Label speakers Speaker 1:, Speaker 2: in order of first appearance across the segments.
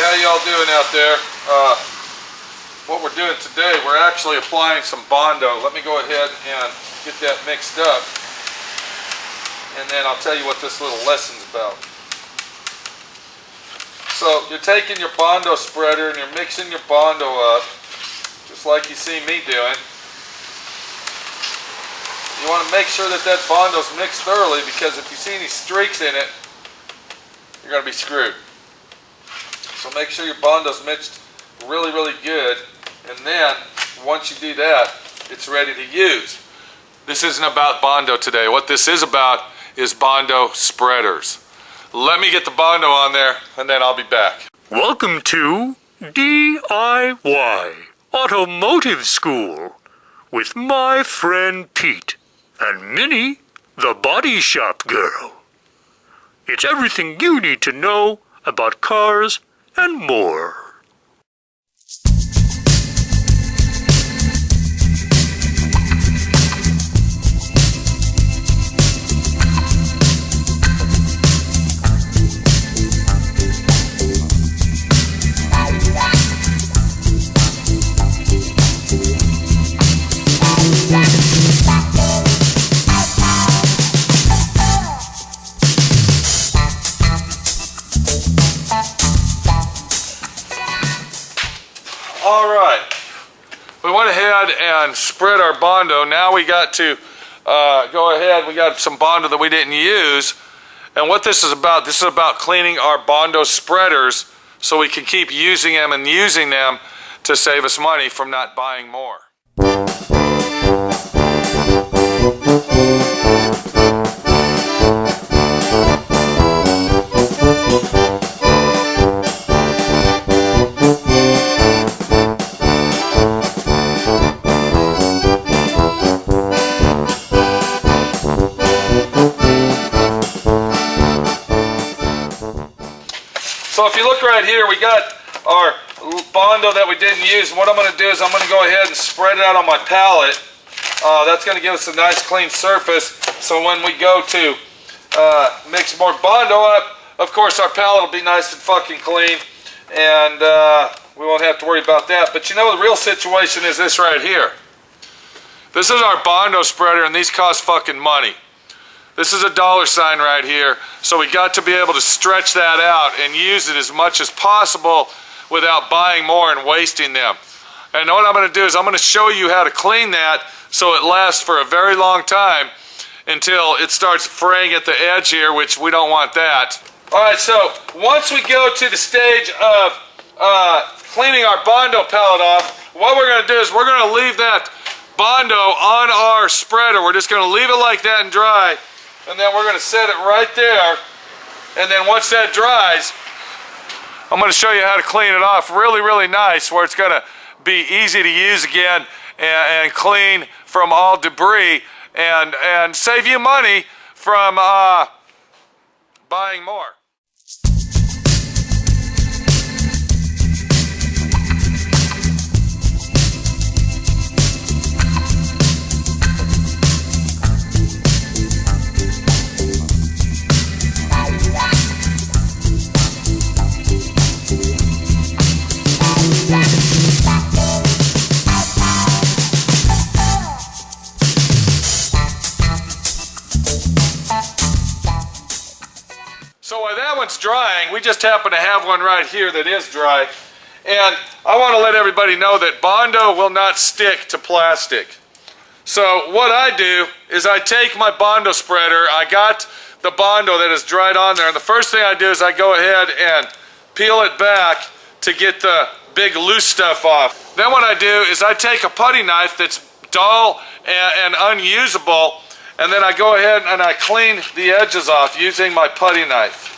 Speaker 1: how y'all doing out there? What we're doing today, we're actually applying some Bondo. Let me go ahead and get that mixed up, and then I'll tell you what this little lesson's about. So you're taking your Bondo spreader and you're mixing your Bondo up, just like you see me doing. You want to make sure that that Bondo's mixed thoroughly, because if you see any streaks in it, you're going to be screwed. So make sure your Bondo's mixed really, really good, and then once you do that, it's ready to use. This isn't about Bondo today. What this is about is Bondo spreaders. Let me get the Bondo on there, and then I'll be back.
Speaker 2: Welcome to D.I.Y. Automotive School with my friend Pete and Minnie, the body shop girl. It's everything you need to know about cars and more.
Speaker 1: Alright, we went ahead and spread our Bondo. Now we got to go ahead, we got some Bondo that we didn't use. And what this is about cleaning our Bondo spreaders so we can keep using them and using them to save us money from not buying more. So if you look right here, we got our Bondo that we didn't use. And what I'm going to do is I'm going to go ahead and spread it out on my palette. That's going to give us a nice clean surface. So when we go to mix more Bondo up, of course our palette will be nice and fucking clean. And we won't have to worry about that. But you know, the real situation is this right here. This is our Bondo spreader, and these cost fucking money. This is a dollar sign right here, so we got to be able to stretch that out and use it as much as possible without buying more and wasting them. And what I'm going to do is I'm going to show you how to clean that so it lasts for a very long time until it starts fraying at the edge here, which we don't want that. Alright, so once we go to the stage of cleaning our Bondo palette off, what we're going to do is we're going to leave that Bondo on our spreader. We're just going to leave it like that and dry. And then we're going to set it right there, and then once that dries, I'm going to show you how to clean it off really, really nice, where it's going to be easy to use again and clean from all debris and save you money from buying more. So while that one's drying, we just happen to have one right here that is dry. And I want to let everybody know that Bondo will not stick to plastic. So what I do is I take my Bondo spreader, I got the Bondo that is dried on there, and the first thing I do is I go ahead and peel it back to get the big loose stuff off. Then what I do is I take a putty knife that's dull and unusable, and then I go ahead and I clean the edges off using my putty knife.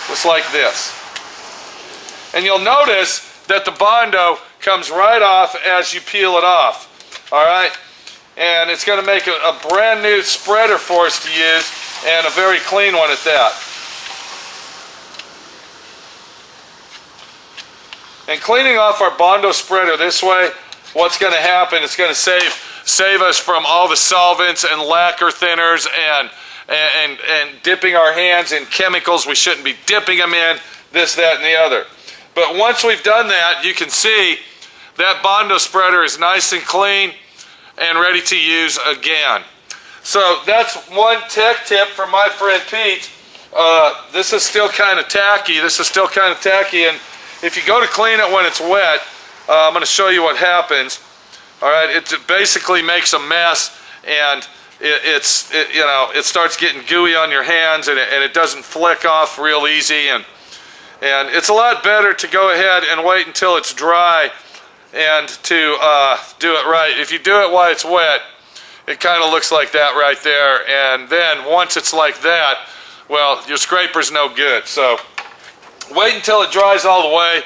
Speaker 1: Just like this. And you'll notice that the Bondo comes right off as you peel it off. Alright? And it's going to make a brand new spreader for us to use, and a very clean one at that. And cleaning off our Bondo spreader this way, what's going to happen, it's going to save us from all the solvents and lacquer thinners and dipping our hands in chemicals we shouldn't be dipping them in. this, that, and the other. But once we've done that, you can see that Bondo spreader is nice and clean and ready to use again. So that's one tech tip from my friend Pete. This is still kind of tacky. And if you go to clean it when it's wet, I'm going to show you what happens. All right, it basically makes a mess, and it starts getting gooey on your hands, and it doesn't flick off real easy. And it's a lot better to go ahead and wait until it's dry and to do it right. If you do it while it's wet, it kind of looks like that right there. And then once it's like that, well, your scraper's no good. So wait until it dries all the way,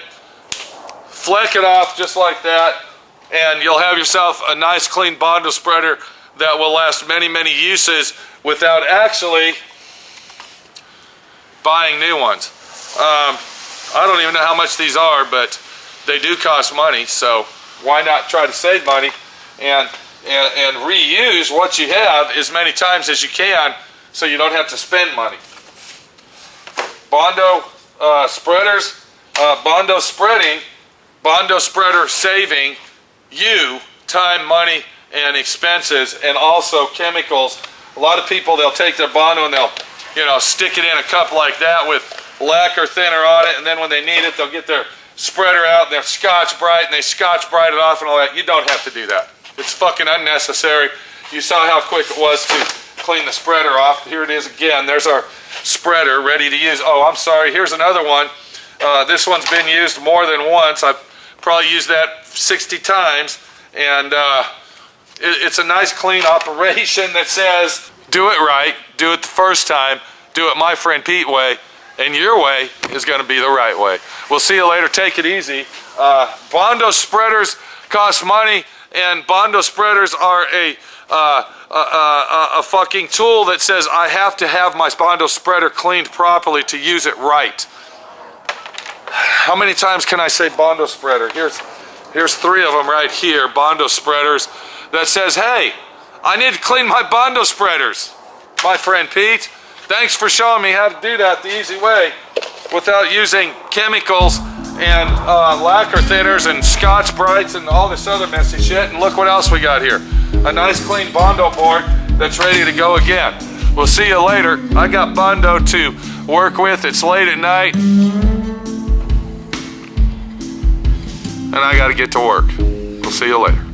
Speaker 1: flick it off just like that, and you'll have yourself a nice clean Bondo spreader that will last many, many uses without actually buying new ones. I don't even know how much these are, but they do cost money, so why not try to save money and reuse what you have as many times as you can so you don't have to spend money. Bondo spreaders, Bondo spreading, Bondo spreader saving you time, money, and expenses, and also chemicals. A lot of people, they'll take their Bondo and they'll stick it in a cup like that with lacquer thinner on it, and then when they need it, they'll get their spreader out and they're Scotch-Brite and they Scotch-Brite it off and all that. You don't have to do that. It's fucking unnecessary. You saw how quick it was to clean the spreader off. Here it is again. There's our spreader ready to use. Oh, I'm sorry. Here's another one. This one's been used more than once. I've probably used that 60 times, and it's a nice clean operation that says do it right, do it the first time, do it my friend Pete way, and your way is going to be the right way. We'll see you later. Take it easy. Bondo spreaders cost money, and Bondo spreaders are a fucking tool that says I have to have my Bondo spreader cleaned properly to use it right. How many times can I say Bondo spreader? Here's 3 of them right here, Bondo spreaders, that says, hey, I need to clean my Bondo spreaders. My friend Pete, thanks for showing me how to do that the easy way without using chemicals and lacquer thinners and Scotch-Brites and all this other messy shit. And look what else we got here. A nice clean Bondo board that's ready to go again. We'll see you later. I got Bondo to work with. It's late at night, and I got to get to work. We'll see you later.